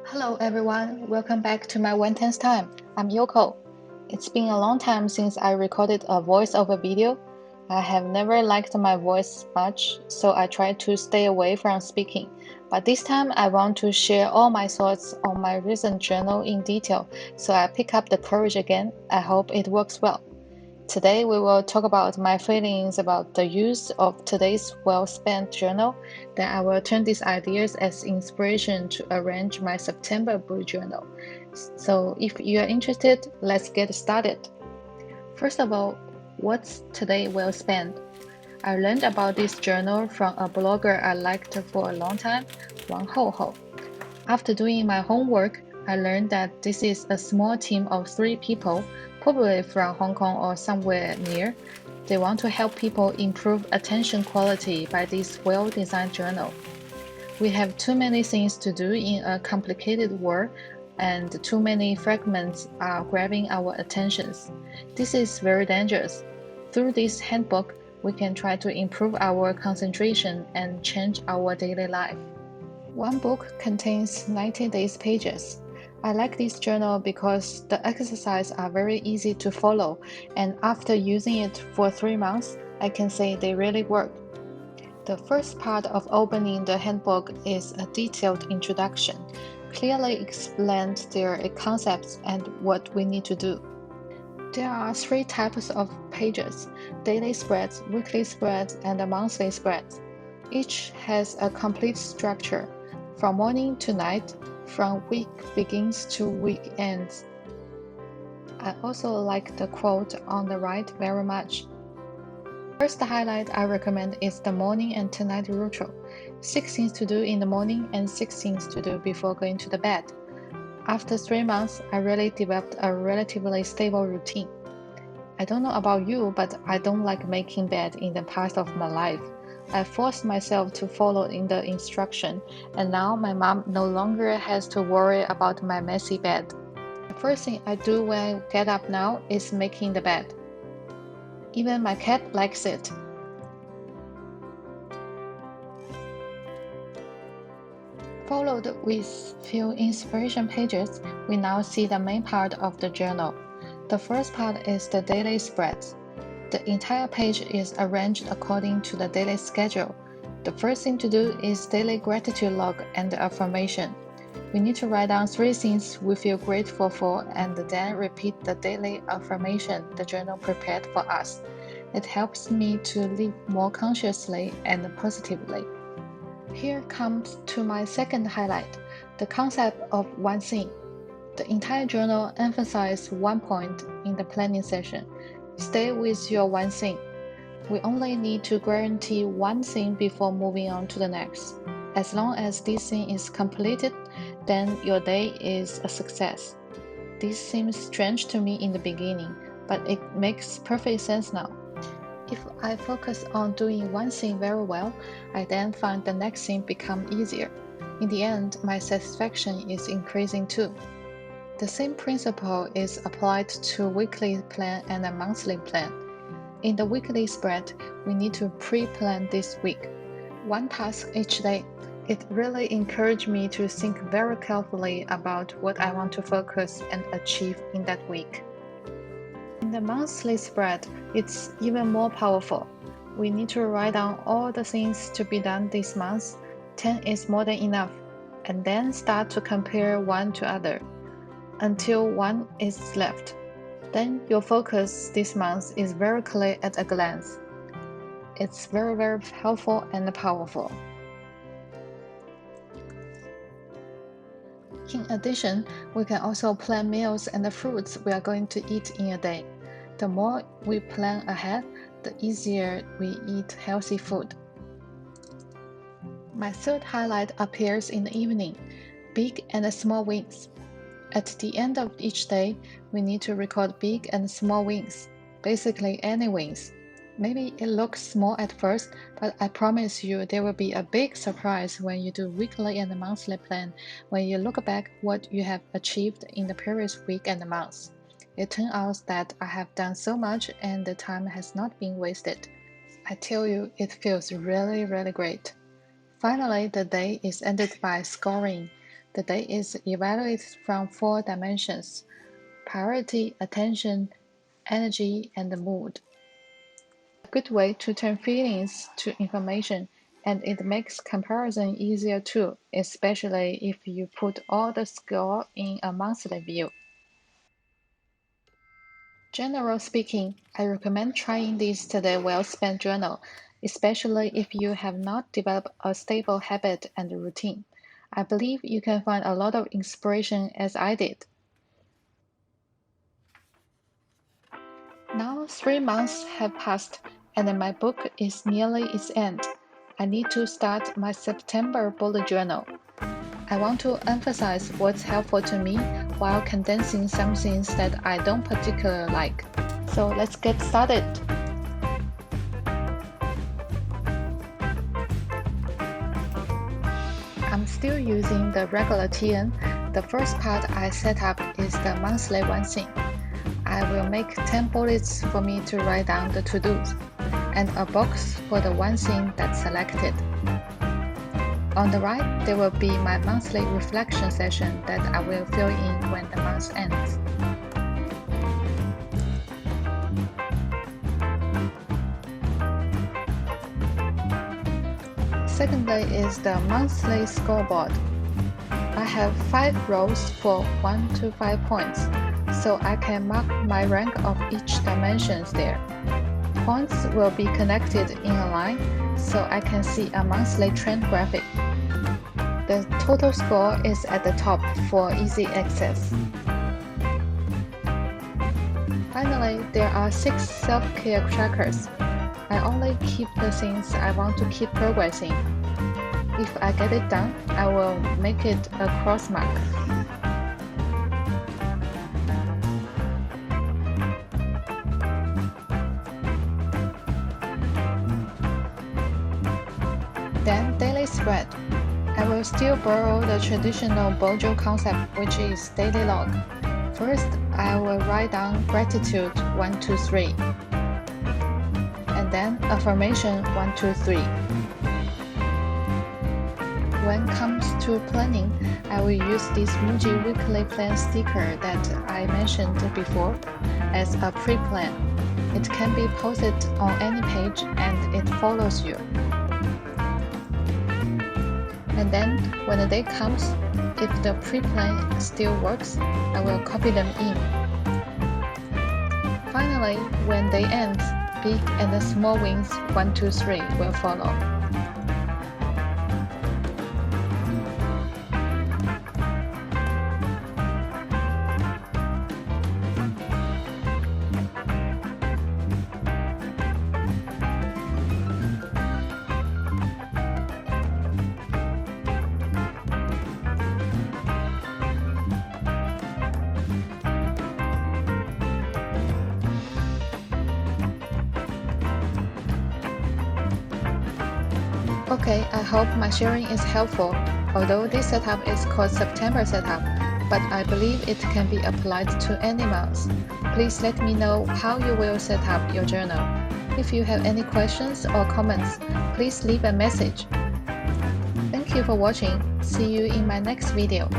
Hello everyone, welcome back to my Onetenth Time. I'm Yoko. It's been a long time since I recorded a voiceover video. I have never liked my voice much, so I try to stay away from speaking. But this time I want to share all my thoughts on my recent journal in detail, so I pick up the courage again. I hope it works well. Today we will talk about my feelings about the use of today's well-spent journal. Then I will turn these ideas as inspiration to arrange my September BUJO journal. So if you are interested, let's get started. First of all, what's today well spent? I learned about this journal from a blogger I liked for a long time, Wang Ho. After doing my homework, I learned that this is a small team of 3 people, probably from Hong Kong or somewhere near. They want to help people improve attention quality by this well-designed journal. We have too many things to do in a complicated world, and too many fragments are grabbing our attentions. This is very dangerous. Through this handbook, we can try to improve our concentration and change our daily life. One book contains 90 days pages. I like this journal because the exercises are very easy to follow, and after using it for 3 months, I can say they really work. The first part of opening the handbook is a detailed introduction, clearly explains their concepts and what we need to do. There are 3 types of pages: daily spreads, weekly spreads, and monthly spreads. Each has a complete structure, from morning to night, from week begins to week ends. I also like the quote on the right very much. First highlight I recommend is the morning and tonight ritual. 6 things to do in the morning and 6 things to do before going to the bed. After 3 months, I really developed a relatively stable routine. I don't know about you, but I don't like making bed in the past of my life. I forced myself to follow in the instruction, and now my mom no longer has to worry about my messy bed. The first thing I do when I get up now is making the bed. Even my cat likes it. Followed with few inspiration pages, we now see the main part of the journal. The first part is the daily spreads. The entire page is arranged according to the daily schedule. The first thing to do is daily gratitude log and affirmation. We need to write down 3 things we feel grateful for and then repeat the daily affirmation the journal prepared for us. It helps me to live more consciously and positively. Here comes to my second highlight, the concept of one thing. The entire journal emphasizes one point in the planning session. Stay with your one thing. We only need to guarantee one thing before moving on to the next. As long as this thing is completed, then your day is a success. This seems strange to me in the beginning, but it makes perfect sense now. If I focus on doing one thing very well, I then find the next thing become easier. In the end, my satisfaction is increasing too. The same principle is applied to weekly plan and a monthly plan. In the weekly spread, we need to pre-plan this week. One task each day. It really encouraged me to think very carefully about what I want to focus and achieve in that week. In the monthly spread, it's even more powerful. We need to write down all the things to be done this month. 10 is more than enough, and then start to compare one to other until one is left. Then your focus this month is very clear at a glance. It's very, very helpful and powerful. In addition, we can also plan meals and the fruits we are going to eat in a day. The more we plan ahead, the easier we eat healthy food. My third highlight appears in the evening, big and small wins. At the end of each day, we need to record big and small wins, basically any wins. Maybe it looks small at first, but I promise you there will be a big surprise when you do weekly and monthly plan, when you look back what you have achieved in the previous week and month. It turns out that I have done so much and the time has not been wasted. I tell you, it feels really, really great. Finally, the day is ended by scoring. The day is evaluated from 4 dimensions: priority, attention, energy, and mood. A good way to turn feelings to information, and it makes comparison easier too, especially if you put all the score in a monthly view. Generally speaking, I recommend trying this Today Well Spent journal, especially if you have not developed a stable habit and routine. I believe you can find a lot of inspiration as I did. Now 3 months have passed and my book is nearly its end. I need to start my September bullet journal. I want to emphasize what's helpful to me while condensing some things that I don't particularly like. So let's get started. I'm still using the regular TN. The first part I set up is the monthly one thing. I will make 10 bullets for me to write down the to-dos, and a box for the one thing that's selected. On the right, there will be my monthly reflection session that I will fill in when the month ends. Secondly is the monthly scoreboard. I have 5 rows for 1 to 5 points, so I can mark my rank of each dimensions there. Points will be connected in a line, so I can see a monthly trend graphic. The total score is at the top for easy access. Finally, there are 6 self-care trackers. I only keep the things I want to keep progressing. If I get it done, I will make it a cross mark. Then daily spread. I will still borrow the traditional BUJO concept, which is daily log. First, I will write down gratitude 1, 2, 3. And then affirmation 1, 2, 3. When it comes to planning, I will use this Muji weekly plan sticker that I mentioned before as a pre-plan. It can be posted on any page and it follows you. And then when the day comes, if the pre-plan still works, I will copy them in. Finally, when they end, big and small wins 1, 2, 3 will follow. Okay, I hope my sharing is helpful. Although this setup is called September setup, but I believe it can be applied to any month. Please let me know how you will set up your journal. If you have any questions or comments, please leave a message. Thank you for watching. See you in my next video.